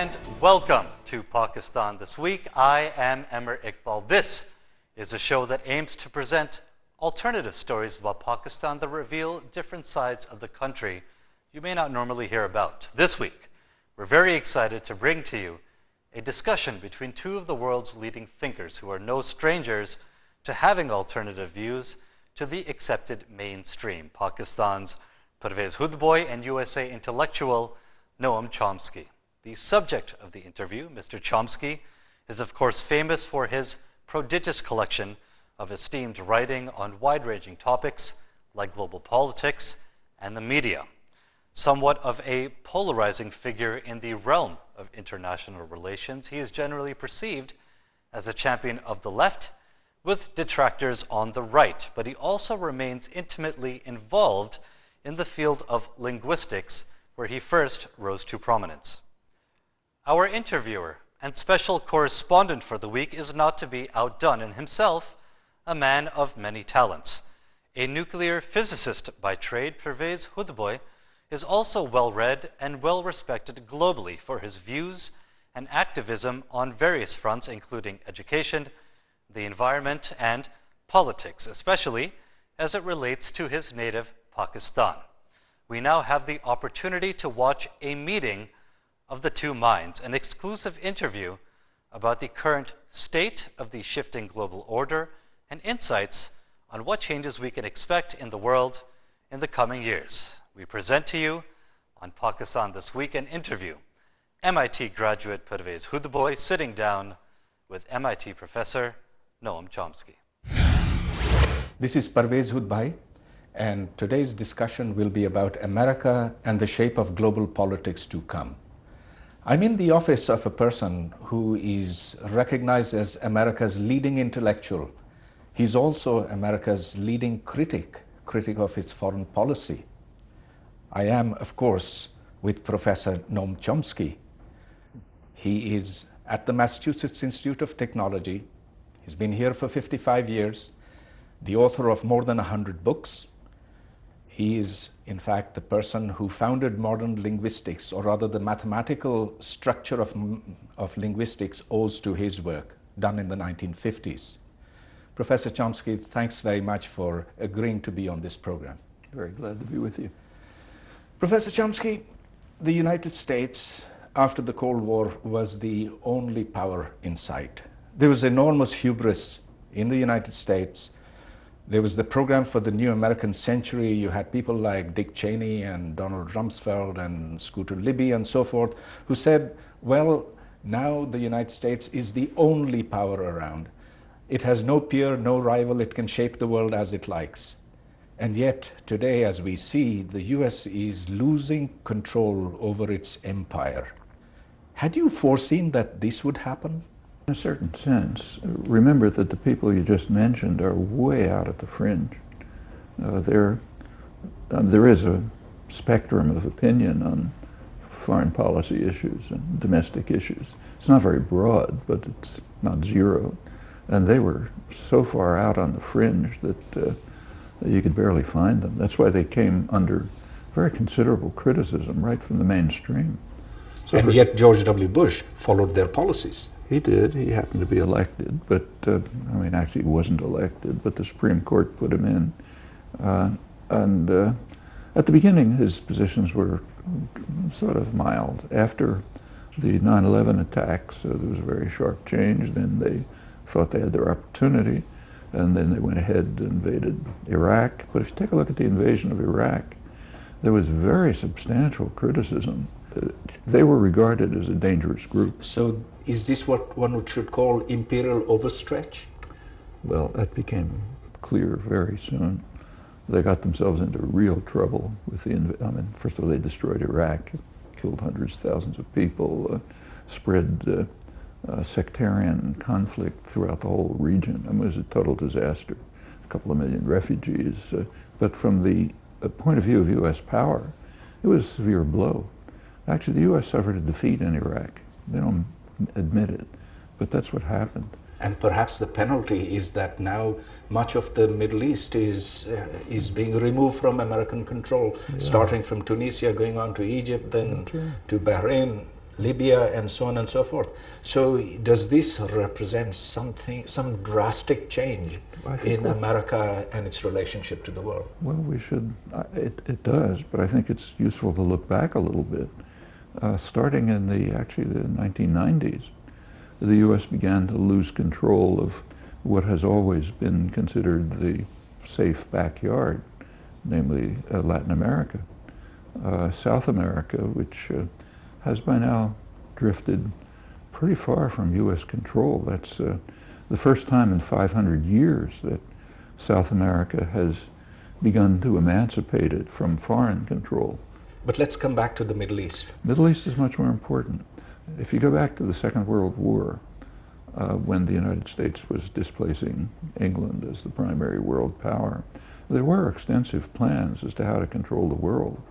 and welcome to Pakistan This Week. I am Ahmar Iqbal. This is a show that aims to present alternative stories about Pakistan that reveal different sides of the country you may not normally hear about. This week, we're very excited to bring to you a discussion between two of the world's leading thinkers who are no strangers to having alternative views to the accepted mainstream, Pakistan's Pervez Hoodbhoy and USA intellectual Noam Chomsky. The subject of the interview, Mr. Chomsky, is of course famous for his prodigious collection of esteemed writing on wide-ranging topics like global politics and the media. Somewhat of a polarizing figure in the realm of international relations, he is generally perceived as a champion of the left with detractors on the right, but he also remains intimately involved in the field of linguistics, where he first rose to prominence. Our interviewer and special correspondent for the week is not to be outdone, in himself a man of many talents. A nuclear physicist by trade, Pervez Hoodbhoy is also well-read and well-respected globally for his views and activism on various fronts, including education, the environment, and politics, especially as it relates to his native Pakistan. We now have the opportunity to watch a meeting of the two minds, an exclusive interview about the current state of the shifting global order and insights on what changes we can expect in the world in the coming years. We present to you on Pakistan This Week an interview, MIT graduate Pervez Hoodbhoy sitting down with MIT professor Noam Chomsky. This is Pervez Hoodbhoy, and today's discussion will be about America and the shape of global politics to come. I'm in the office of a person who is recognized as America's leading intellectual. He's also America's leading critic of its foreign policy. I am, of course, with Professor Noam Chomsky. He is at the Massachusetts Institute of Technology. He's been here for 55 years, the author of more than 100 books. He is, in fact, the person who founded modern linguistics, or rather the mathematical structure of linguistics owes to his work, done in the 1950s. Professor Chomsky, thanks very much for agreeing to be on this program. Very glad to be with you. Professor Chomsky, the United States, after the Cold War, was the only power in sight. There was enormous hubris in the United States. There was the program for the new American century. You had people like Dick Cheney and Donald Rumsfeld and Scooter Libby and so forth, who said, well, now the United States is the only power around. It has no peer, no rival. It can shape the world as it likes. And yet, today, as we see, the US is losing control over its empire. Had you foreseen that this would happen? In a certain sense, remember that the people you just mentioned are way out at the fringe. There is a spectrum of opinion on foreign policy issues and domestic issues. It's not very broad, but it's not zero. And they were so far out on the fringe that you could barely find them. That's why they came under very considerable criticism right from the mainstream. And yet George W. Bush followed their policies. He did. He happened to be elected, but actually he wasn't elected, but the Supreme Court put him in. At the beginning, his positions were sort of mild. After the 9/11 attacks, there was a very sharp change. Then they thought they had their opportunity, and then they went ahead and invaded Iraq. But if you take a look at the invasion of Iraq, there was very substantial criticism. They were regarded as a dangerous group. So is this what one should call imperial overstretch? Well, that became clear very soon. They got themselves into real trouble with first of all, they destroyed Iraq, killed hundreds of thousands of people, spread sectarian conflict throughout the whole region. It was a total disaster. A couple of million refugees. But from the point of view of U.S. power, it was a severe blow. Actually, the U.S. suffered a defeat in Iraq. They don't admit it, but that's what happened. And perhaps the penalty is that now much of the Middle East is being removed from American control, starting from Tunisia, going on to Egypt, then to Bahrain. Libya, and so on and so forth. So does this represent something, some drastic change in America and its relationship to the world? Well, we should, it does, but I think it's useful to look back a little bit. Starting in actually the 1990s, the U.S. began to lose control of what has always been considered the safe backyard, namely Latin America. South America, which has by now drifted pretty far from U.S. control. That's the first time in 500 years that South America has begun to emancipate it from foreign control. But let's come back to the Middle East. Middle East is much more important. If you go back to the Second World War, when the United States was displacing England as the primary world power, there were extensive plans as to how to control the world.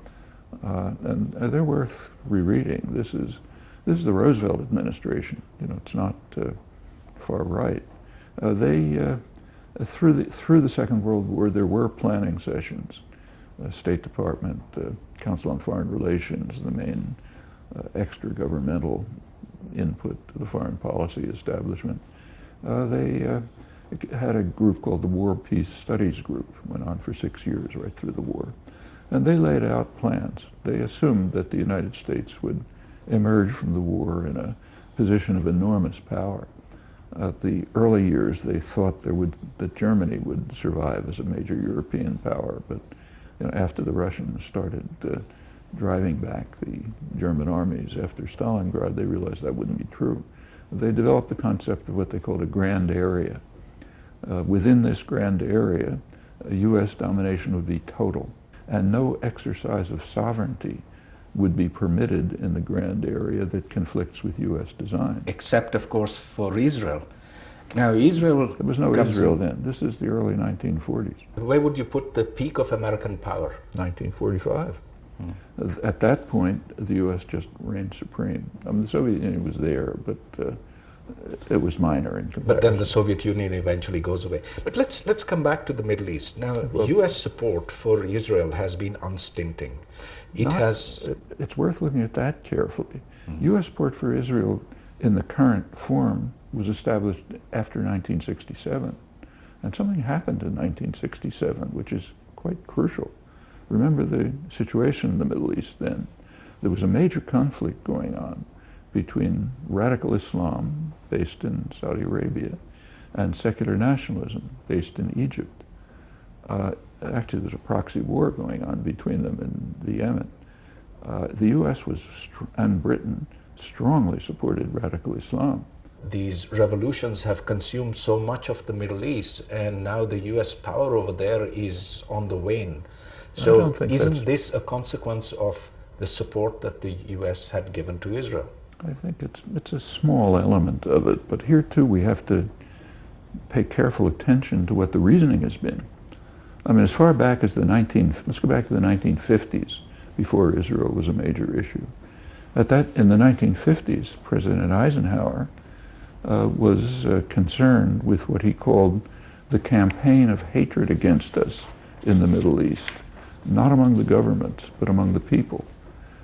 And they're worth rereading. This is the Roosevelt administration. You know, it's not far right. Through the Second World War, there were planning sessions. State Department, Council on Foreign Relations, the main extra-governmental input to the foreign policy establishment. They had a group called the War Peace Studies Group, went on for 6 years right through the war. And they laid out plans. They assumed that the United States would emerge from the war in a position of enormous power. The early years, they thought that Germany would survive as a major European power, but after the Russians started driving back the German armies after Stalingrad, they realized that wouldn't be true. They developed the concept of what they called a grand area. Within this grand area, U.S. domination would be total, and no exercise of sovereignty would be permitted in the grand area that conflicts with U.S. design. Except, of course, for Israel. Now, Israel... There was no Israel then. This is the early 1940s. Where would you put the peak of American power? 1945. At that point, the U.S. just reigned supreme. I mean, the Soviet Union was there, but it was minor in comparison. But then the Soviet Union eventually goes away. But let's come back to the Middle East. Now, U.S. support for Israel has been unstinting. It's worth looking at that carefully. U.S. support for Israel in the current form was established after 1967. And something happened in 1967, which is quite crucial. Remember the situation in the Middle East then. There was a major conflict going on between radical Islam, based in Saudi Arabia, and secular nationalism, based in Egypt. Actually, there's a proxy war going on between them in Yemen. The U.S. and Britain strongly supported radical Islam. These revolutions have consumed so much of the Middle East, and now the U.S. power over there is on the wane. So isn't this a consequence of the support that the U.S. had given to Israel? I think it's a small element of it, but here too we have to pay careful attention to what the reasoning has been. I mean, as far back as let's go back to the 1950s, before Israel was a major issue. In the 1950s, President Eisenhower was concerned with what he called the campaign of hatred against us in the Middle East, not among the governments, but among the people.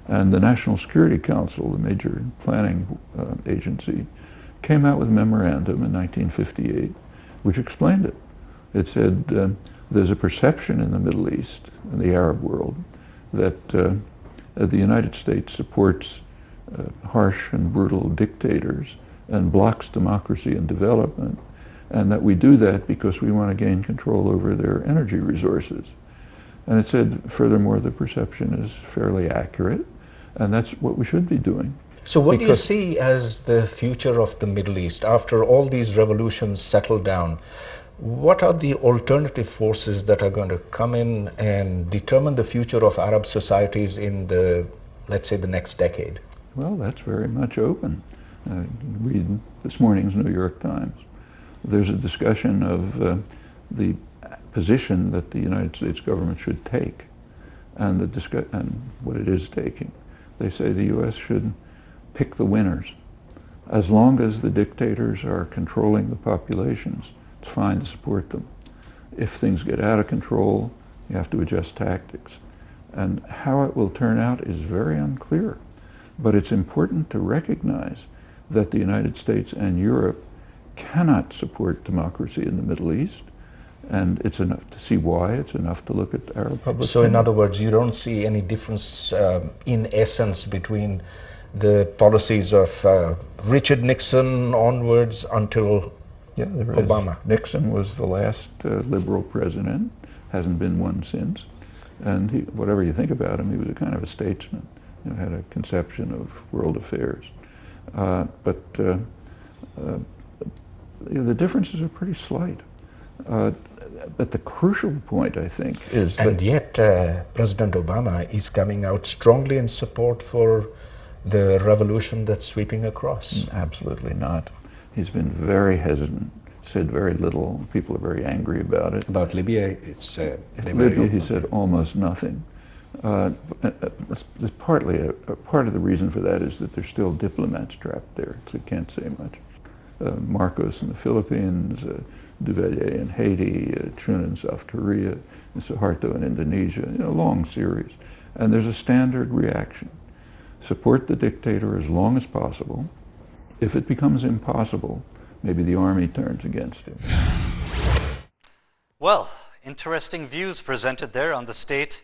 And the National Security Council, the major planning agency, came out with a memorandum in 1958 which explained it. It said there's a perception in the Middle East, in the Arab world, that the United States supports harsh and brutal dictators and blocks democracy and development, and that we do that because we want to gain control over their energy resources. And it said, furthermore, the perception is fairly accurate, and that's what we should be doing. So what do you see as the future of the Middle East? After all these revolutions settle down, what are the alternative forces that are going to come in and determine the future of Arab societies in the, let's say, the next decade? Well, that's very much open. Read this morning's New York Times. There's a discussion of the position that the United States government should take and what it is taking. They say the U.S. should pick the winners. As long as the dictators are controlling the populations, it's fine to support them. If things get out of control, you have to adjust tactics. And how it will turn out is very unclear. But it's important to recognize that the United States and Europe cannot support democracy in the Middle East. And it's enough to see why. It's enough to look at Arab public. So in other words, you don't see any difference in essence between the policies of Richard Nixon onwards until Obama? Nixon was the last liberal president, hasn't been one since. And he, whatever you think about him, he was a kind of a statesman, had a conception of world affairs. The differences are pretty slight. But the crucial point, I think, is and yet President Obama is coming out strongly in support for the revolution that's sweeping across. Absolutely not. He's been very hesitant, said very little. People are very angry about it. About Libya, it's Libya, he said almost nothing. There's partly part of the reason for that is that there's still diplomats trapped there, so he can't say much. Marcos in the Philippines, Duvalier in Haiti, Chun in South Korea, and Suharto in Indonesia, a long series. And there's a standard reaction. Support the dictator as long as possible. If it becomes impossible, maybe the army turns against him. Well, interesting views presented there on the state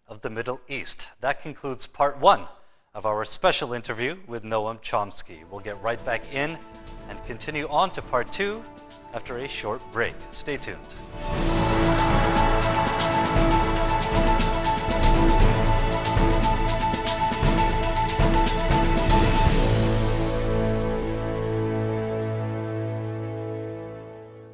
of the Middle East. That concludes part 1 of our special interview with Noam Chomsky. We'll get right back in and continue on to part 2 after a short break. Stay tuned.